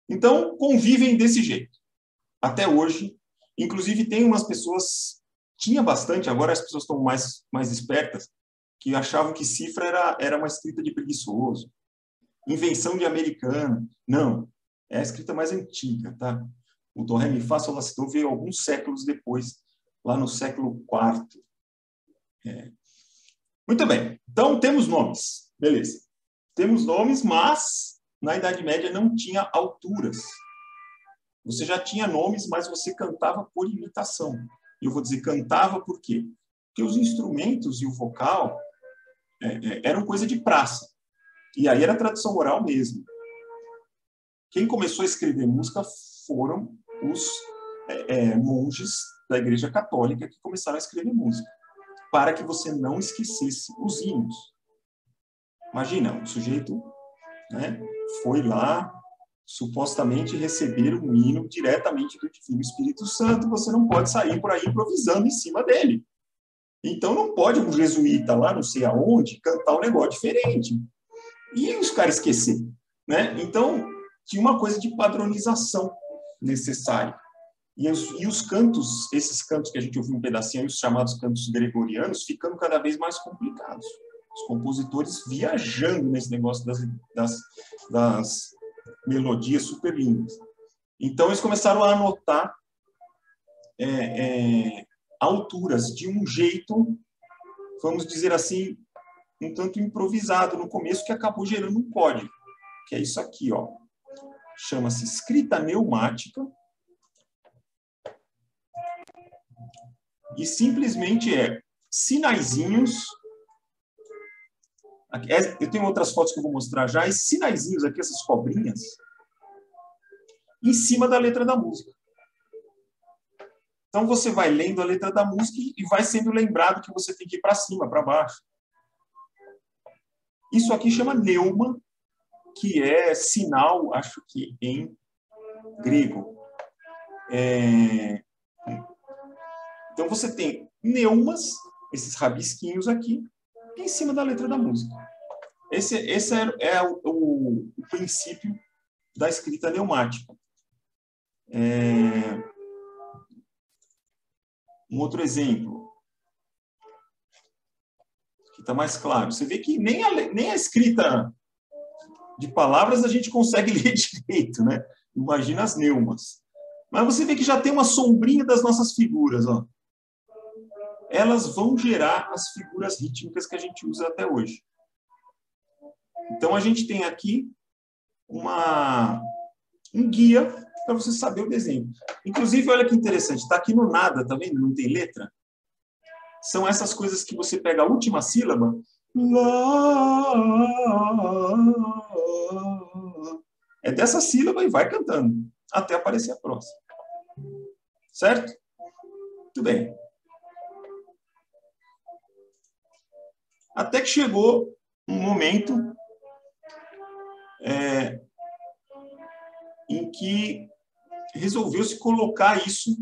Então, convivem desse jeito. Até hoje. Inclusive, tem umas pessoas, tinha bastante, agora as pessoas estão mais espertas, que achavam que cifra era uma escrita de preguiçoso. Invenção de americano. Não, é a escrita mais antiga. Tá? O Dó, Ré, Mi, Fá, Sol, Lá, Si, Dó veio alguns séculos depois, lá no século IV. Muito bem. Então, temos nomes. Beleza. Temos nomes, mas na Idade Média não tinha alturas. Você já tinha nomes, mas você cantava por imitação. E eu vou dizer cantava por quê? Porque os instrumentos e o vocal eram coisa de praça. E aí era tradição oral mesmo. Quem começou a escrever música foram os monges da Igreja Católica que começaram a escrever música, para que você não esquecesse os hinos. Imagina, o sujeito, né, foi lá supostamente receber um hino diretamente do Divino Espírito Santo, você não pode sair por aí improvisando em cima dele. Então não pode um jesuíta lá, não sei aonde, cantar um negócio diferente. E os caras esquecerem, né? Então, tinha uma coisa de padronização necessária. E os cantos, esses cantos que a gente ouviu um pedacinho, os chamados cantos gregorianos, ficando cada vez mais complicados. Os compositores viajando nesse negócio das melodias super lindas. Então, eles começaram a anotar alturas de um jeito, vamos dizer assim, um tanto improvisado no começo, que acabou gerando um código, que é isso aqui, ó. Chama-se escrita neumática e simplesmente sinaizinhos. Eu tenho outras fotos que eu vou mostrar já. Esses sinaizinhos aqui, essas cobrinhas, em cima da letra da música. Então, você vai lendo a letra da música e vai sendo lembrado que você tem que ir para cima, para baixo. Isso aqui chama neuma, que é sinal, acho que em grego. Então, você tem neumas, esses rabisquinhos aqui, em cima da letra da música. Esse é o princípio da escrita neumática. Um outro exemplo, que está mais claro. Você vê que nem a escrita de palavras a gente consegue ler direito, né? Imagina as neumas. Mas você vê que já tem uma sombrinha das nossas figuras, ó. Elas vão gerar as figuras rítmicas que a gente usa até hoje. Então, a gente tem aqui um guia para você saber o desenho. Inclusive, olha que interessante, está aqui no nada, tá vendo? Não tem letra. São essas coisas que você pega a última sílaba, é dessa sílaba e vai cantando, até aparecer a próxima. Certo? Muito bem. Até que chegou um momento em que resolveu-se colocar isso,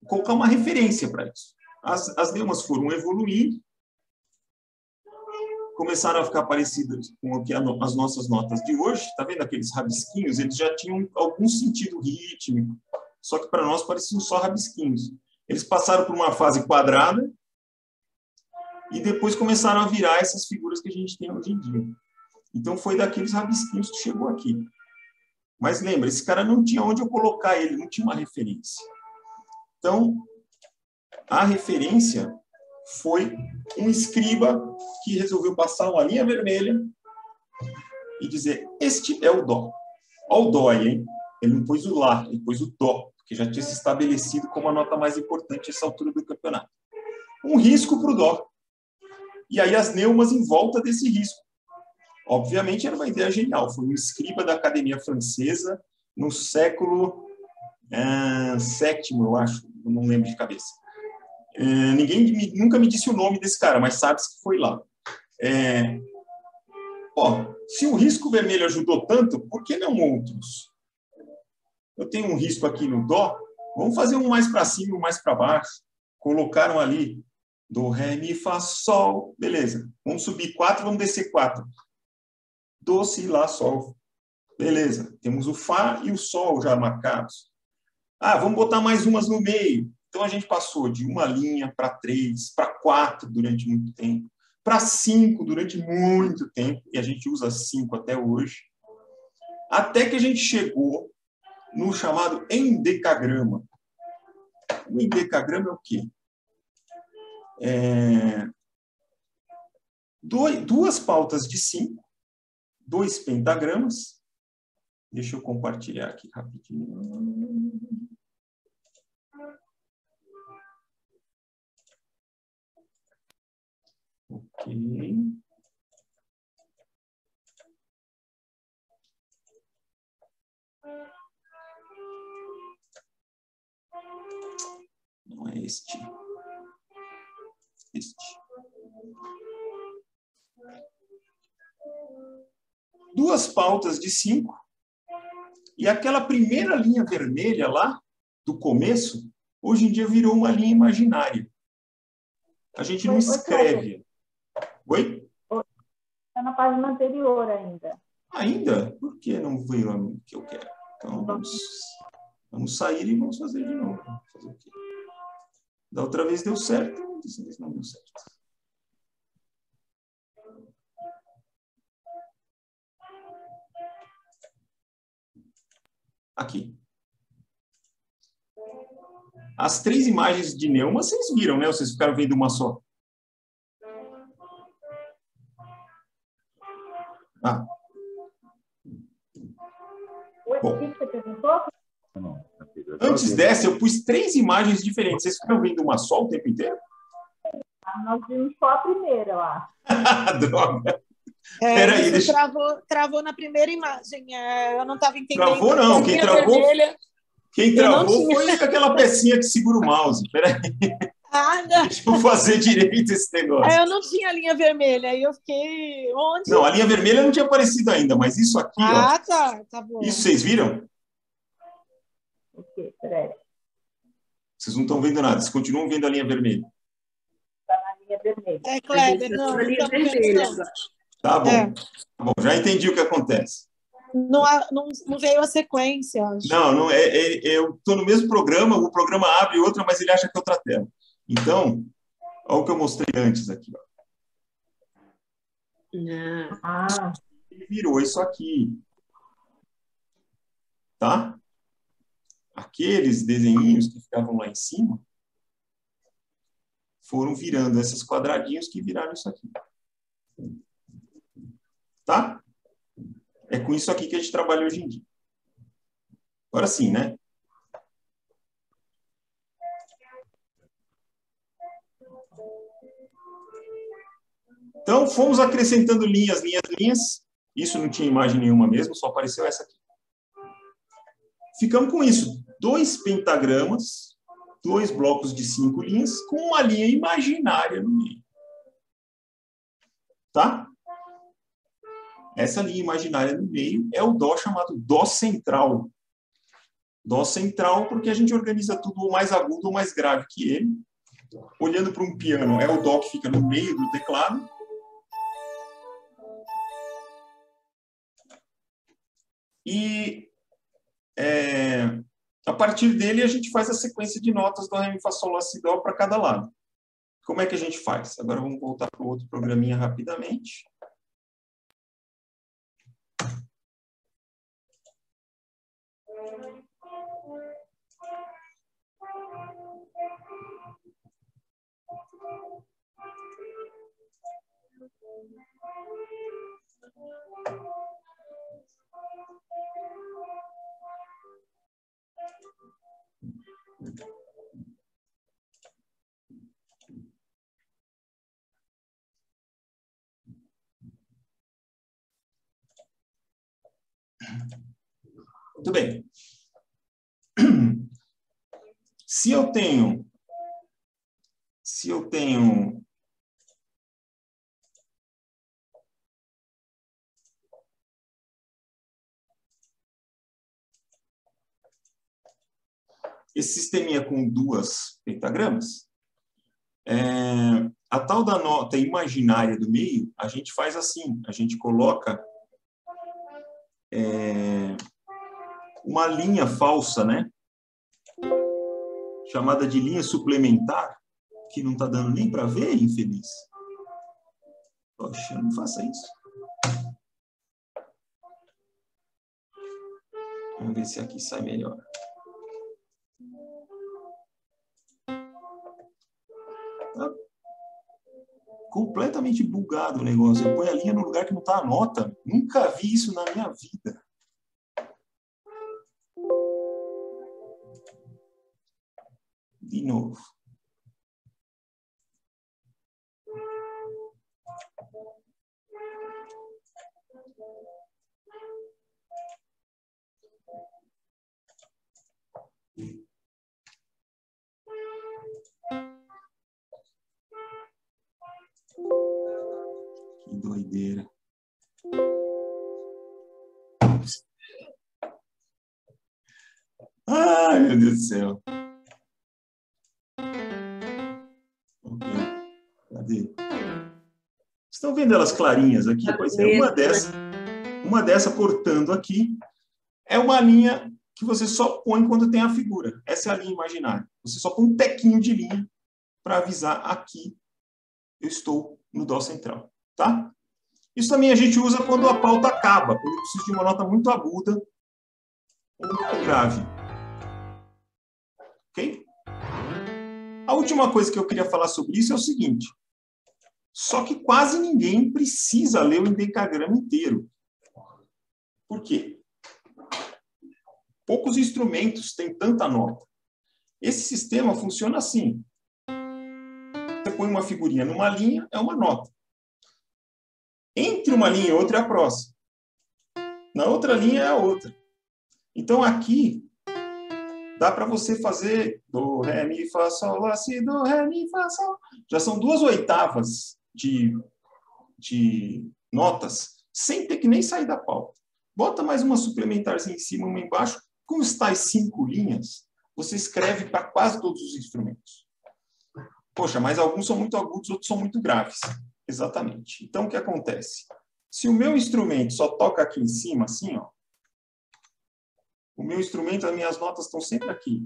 colocar uma referência para isso. As neumas foram evoluindo, começaram a ficar parecidas com o que as nossas notas de hoje. Está vendo aqueles rabisquinhos? Eles já tinham algum sentido rítmico, só que para nós pareciam só rabisquinhos. Eles passaram por uma fase quadrada e depois começaram a virar essas figuras que a gente tem hoje em dia. Então, foi daqueles rabisquinhos que chegou aqui. Mas lembra, esse cara não tinha onde eu colocar ele, não tinha uma referência. Então, a referência foi um escriba que resolveu passar uma linha vermelha e dizer, este é o dó. Olha o dó aí, hein? Ele não pôs o lá, ele pôs o dó, porque já tinha se estabelecido como a nota mais importante nessa altura do campeonato. Um risco para o dó. E aí as neumas em volta desse risco. Obviamente era uma ideia genial. Foi um escriba da Academia Francesa no século VII, eu acho, eu não lembro de cabeça. Ninguém nunca me disse o nome desse cara, mas sabe-se que foi lá. Se o risco vermelho ajudou tanto, por que não outros? Eu tenho um risco aqui no dó, vamos fazer um mais para cima e um mais para baixo. Colocaram ali do, ré, mi, fá, sol. Beleza. Vamos subir 4, vamos descer 4. Do, si, lá, sol. Beleza. Temos o fá e o sol já marcados. Vamos botar mais umas no meio. Então, a gente passou de uma linha para 3, para 4 durante muito tempo, para 5 durante muito tempo, e a gente usa 5 até hoje, até que a gente chegou no chamado endecagrama. O endecagrama é o quê? Duas pautas de 5, 2 pentagramas. Deixa eu compartilhar aqui rapidinho. Ok. Não é este. Este. Duas pautas de 5. E aquela primeira linha vermelha lá, do começo, hoje em dia virou uma linha imaginária. A gente não escreve. Oi? Está na página anterior ainda. Ainda? Por que não veio o que eu quero? Então, vamos sair e vamos fazer de novo. Fazer o quê? Da outra vez deu certo, dessa vez não deu certo. Aqui. As 3 imagens de neuma, vocês viram, né? Vocês ficaram vendo uma só. Bom. Antes dessa, eu pus 3 imagens diferentes. Vocês ficaram vendo uma só o tempo inteiro? Nós vimos só a primeira, eu acho. Droga. Peraí, deixa... travou na primeira imagem. Eu não estava entendendo. Travou não. Quem travou foi aquela pecinha que segura o mouse. Peraí. Deixa eu fazer direito esse negócio. Eu não tinha linha vermelha. Aí eu fiquei... Onde? Não, a linha vermelha não tinha aparecido ainda, mas isso aqui, ó. Tá bom. Isso vocês viram? Ok, peraí. Vocês não estão vendo nada. Vocês continuam vendo a linha vermelha. Está na linha vermelha. Kleber, não. Linha vermelha. Tá bom. Tá bom. Já entendi o que acontece. Não veio a sequência, acho. Não eu estou no mesmo programa, o programa abre outra, mas ele acha que é outra tela. Então, olha o que eu mostrei antes aqui. Ó. Ele virou isso aqui. Tá? Aqueles desenhinhos que ficavam lá em cima foram virando esses quadradinhos que viraram isso aqui. Tá? É com isso aqui que a gente trabalha hoje em dia. Agora sim, né? Então, fomos acrescentando linhas. Isso não tinha imagem nenhuma mesmo, só apareceu essa aqui. Ficamos com isso. 2 pentagramas, 2 blocos de 5 linhas, com uma linha imaginária no meio. Tá? Essa linha imaginária no meio é o dó chamado dó central. Dó central porque a gente organiza tudo ou mais agudo ou mais grave que ele. olhando para um piano, é o Dó que fica no meio do teclado. E a partir dele a gente faz a sequência de notas do Ré, Mi, Fá, Sol, Lá, Si, Dó para cada lado. Como é que a gente faz? Agora vamos voltar para o outro programinha rapidamente. Muito bem. Se eu tenho esse sisteminha com duas pentagramas, a tal da nota imaginária do meio, a gente faz assim, a gente coloca uma linha falsa, né? Chamada de linha suplementar, que não está dando nem para ver, infeliz. Poxa, não faça isso. Vamos ver se aqui sai melhor. Tá completamente bugado o negócio. Eu ponho a linha no lugar que não está a nota. Nunca vi isso na minha vida. De novo. Que doideira. Ai, meu Deus do céu. Ok. Cadê? Estão vendo elas clarinhas aqui? Pois é, uma dessa cortando aqui é uma linha que você só põe quando tem a figura. Essa é a linha imaginária. Você só põe um tequinho de linha para avisar aqui eu estou no Dó central, tá? Isso também a gente usa quando a pauta acaba, quando eu preciso de uma nota muito aguda ou muito grave. Ok? A última coisa que eu queria falar sobre isso é o seguinte. Só que quase ninguém precisa ler o endecagrama inteiro. Por quê? Poucos instrumentos têm tanta nota. Esse sistema funciona assim. Você põe uma figurinha numa linha, é uma nota. Entre uma linha e outra é a próxima. Na outra linha é a outra. Então, aqui, dá para você fazer do Ré, Mi, Fá, Sol, Lá, Si, do Ré, Mi, Fá, Sol. Já são 2/8 de notas, sem ter que nem sair da pauta. Bota mais uma suplementarzinha em cima, uma embaixo. Com os tais 5 linhas, você escreve para quase todos os instrumentos. Poxa, mas alguns são muito agudos, outros são muito graves. Exatamente. Então, o que acontece? Se o meu instrumento só toca aqui em cima, assim, ó, o meu instrumento, as minhas notas estão sempre aqui.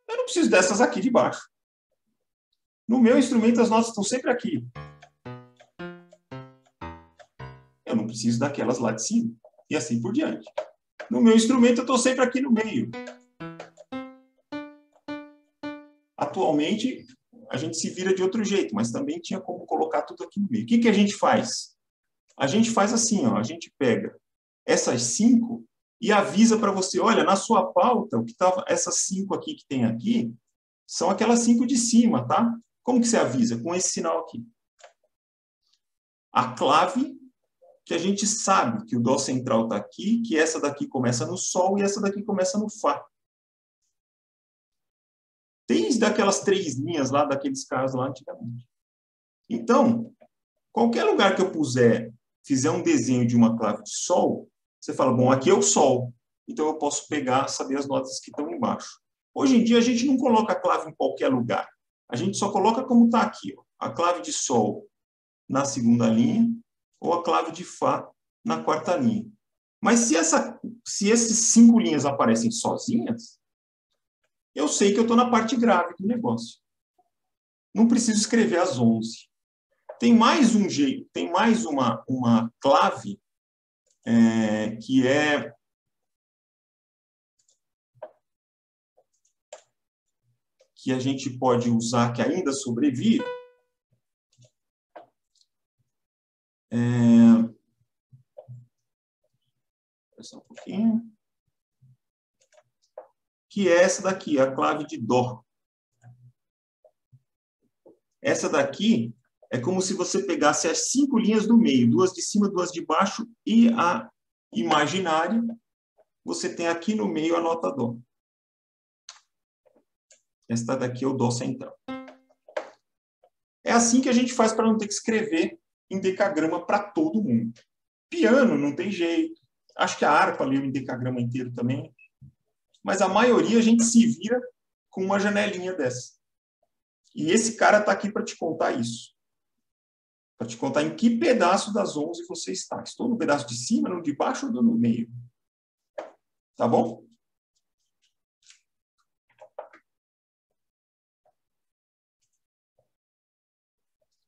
Eu não preciso dessas aqui de baixo. No meu instrumento, as notas estão sempre aqui. Eu não preciso daquelas lá de cima. E assim por diante. No meu instrumento, eu estou sempre aqui no meio. Atualmente, a gente se vira de outro jeito, mas também tinha como colocar tudo aqui no meio. O que que a gente faz? A gente faz assim, ó, a gente pega essas 5 e avisa para você, olha, na sua pauta, o que tava, essas 5 aqui que tem aqui, são aquelas 5 de cima, tá? Como que você avisa? Com esse sinal aqui. A clave, que a gente sabe que o Dó central está aqui, que essa daqui começa no Sol e essa daqui começa no Fá. Desde aquelas 3 linhas lá, daqueles casos lá antigamente. Então, qualquer lugar que eu fizer um desenho de uma clave de Sol, você fala, bom, aqui é o Sol. Então, eu posso pegar, saber as notas que estão embaixo. Hoje em dia, a gente não coloca a clave em qualquer lugar. A gente só coloca como está aqui, ó, a clave de Sol na segunda linha ou a clave de Fá na quarta linha. Mas se esses 5 linhas aparecem sozinhas, eu sei que eu estou na parte grave do negócio. Não preciso escrever as 11. Tem mais um jeito, tem mais uma clave que é que a gente pode usar, que ainda sobrevive. Só um pouquinho. Que é essa daqui, a clave de Dó. Essa daqui é como se você pegasse as 5 linhas do meio, 2 de cima, 2 de baixo, e a imaginária, você tem aqui no meio a nota Dó. Esta daqui é o Dó central. É assim que a gente faz para não ter que escrever em decagrama para todo mundo. Piano não tem jeito. Acho que a harpa leu em decagrama inteiro também. Mas a maioria a gente se vira com uma janelinha dessa. E esse cara está aqui para te contar isso. Para te contar em que pedaço das 11 você está. Estou no pedaço de cima, no de baixo ou no meio. Tá bom?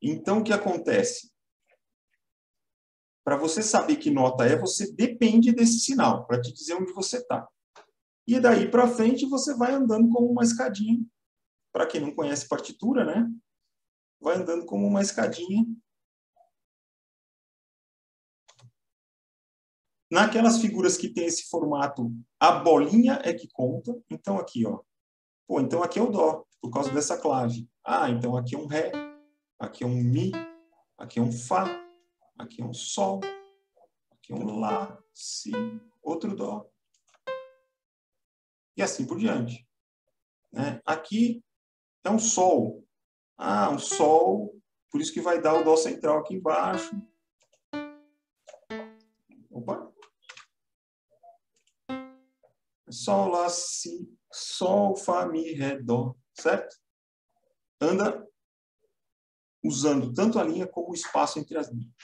Então, o que acontece? Para você saber que nota é, você depende desse sinal, para te dizer onde você está. E daí para frente, você vai andando como uma escadinha. Para quem não conhece partitura, né? Vai andando como uma escadinha. Naquelas figuras que tem esse formato, a bolinha é que conta. Então, aqui, ó. Pô, então aqui é o Dó, por causa dessa clave. Ah, então aqui é um Ré, aqui é um Mi, aqui é um Fá, aqui é um Sol, aqui é um Lá, Si, outro Dó. E assim por diante. Né? Aqui é um Sol. Ah, um Sol, por isso que vai dar o Dó central aqui embaixo. Opa! Sol, Lá, Si, Sol, Fá, Mi, Ré, Dó. Certo? Anda usando tanto a linha como o espaço entre as linhas.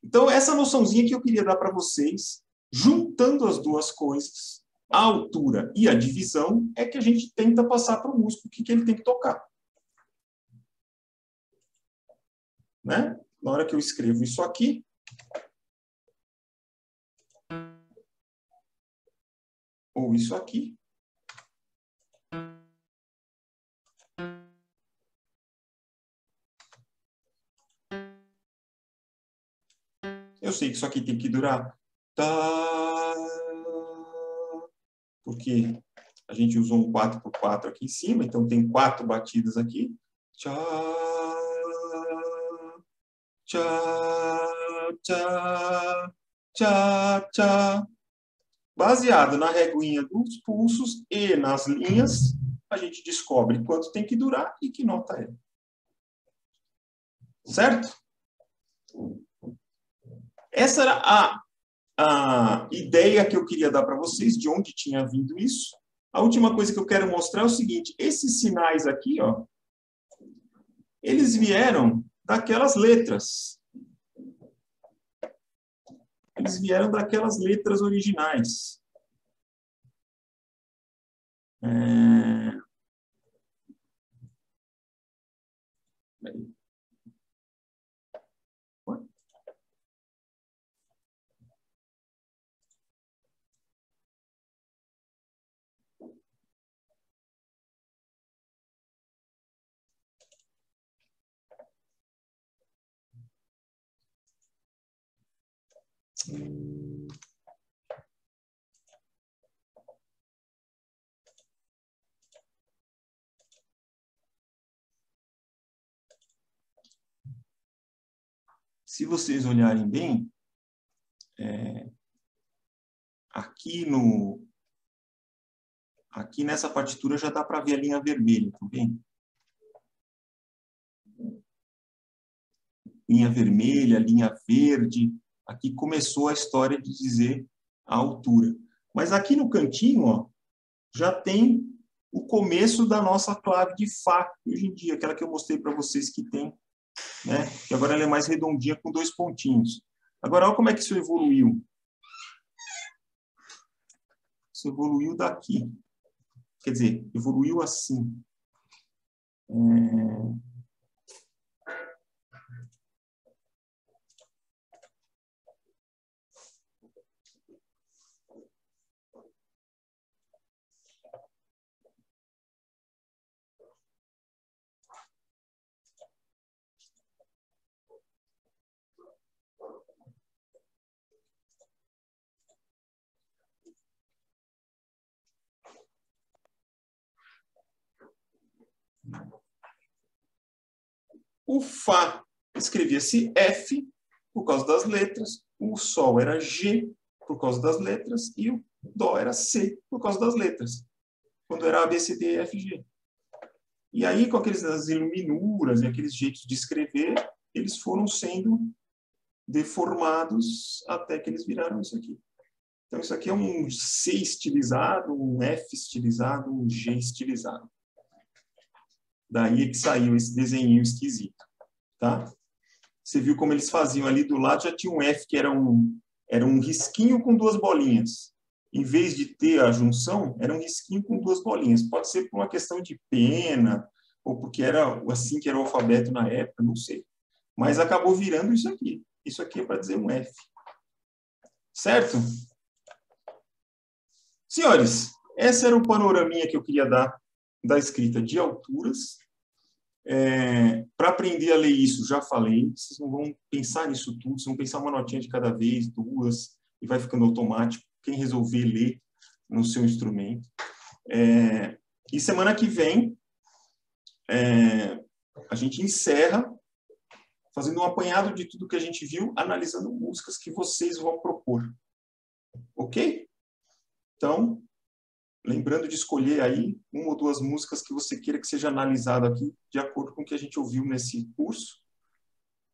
Então, essa noçãozinha que eu queria dar para vocês, juntando as duas coisas, a altura e a divisão, é que a gente tenta passar para o músico o que ele tem que tocar. Né? Na hora que eu escrevo isso aqui, ou isso aqui, eu sei que isso aqui tem que durar. Tá, porque a gente usou um 4x4 aqui em cima, então tem 4 batidas aqui. Tchá, tchá, tchá, tchá, tchá. Baseado na reguinha dos pulsos e nas linhas, a gente descobre quanto tem que durar e que nota é. Certo? Essa era a ideia que eu queria dar para vocês, de onde tinha vindo isso. A última coisa que eu quero mostrar é o seguinte, esses sinais aqui, ó, eles vieram daquelas letras. Eles vieram daquelas letras originais. Se vocês olharem bem, aqui nessa partitura já dá para ver a linha vermelha, tá vendo? Linha vermelha, linha verde. Aqui começou a história de dizer a altura. Mas aqui no cantinho, ó, já tem o começo da nossa clave de Fá, hoje em dia, aquela que eu mostrei para vocês que tem, né? Que agora ela é mais redondinha com 2 pontinhos. Agora, olha como é que isso evoluiu. Isso evoluiu daqui. Quer dizer, evoluiu assim. O Fá escrevia-se F por causa das letras, o Sol era G por causa das letras e o Dó era C por causa das letras, quando era A, B, C, D, E, F, G. E aí, com aquelas iluminuras e aqueles jeitos de escrever, eles foram sendo deformados até que eles viraram isso aqui. Então, isso aqui é um C estilizado, um F estilizado, um G estilizado. Daí é que saiu esse desenho esquisito, tá? Você viu como eles faziam ali do lado, já tinha um F que era um risquinho com 2 bolinhas. Em vez de ter a junção, era um risquinho com 2 bolinhas. Pode ser por uma questão de pena, ou porque era assim que era o alfabeto na época, não sei. Mas acabou virando isso aqui. Isso aqui é para dizer um F. Certo? Senhores, esse era o panoraminha que eu queria dar da escrita de alturas. Para aprender a ler isso, já falei, vocês não vão pensar nisso tudo, vocês vão pensar uma notinha de cada vez, 2, e vai ficando automático, quem resolver ler no seu instrumento. E semana que vem, a gente encerra fazendo um apanhado de tudo que a gente viu, analisando músicas que vocês vão propor. Ok? Então, lembrando de escolher aí 1 ou 2 músicas que você queira que seja analisada aqui, de acordo com o que a gente ouviu nesse curso.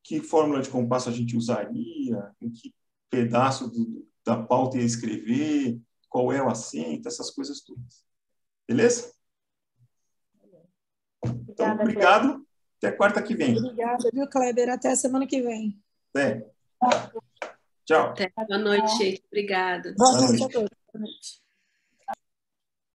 Que fórmula de compasso a gente usaria, em que pedaço da pauta ia escrever, qual é o acento, essas coisas todas. Beleza? Então, obrigado. Até quarta que vem. Obrigada, viu, Kleber? Até a semana que vem. Tchau. Boa noite, gente. Obrigada. Boa noite a todos. Boa noite.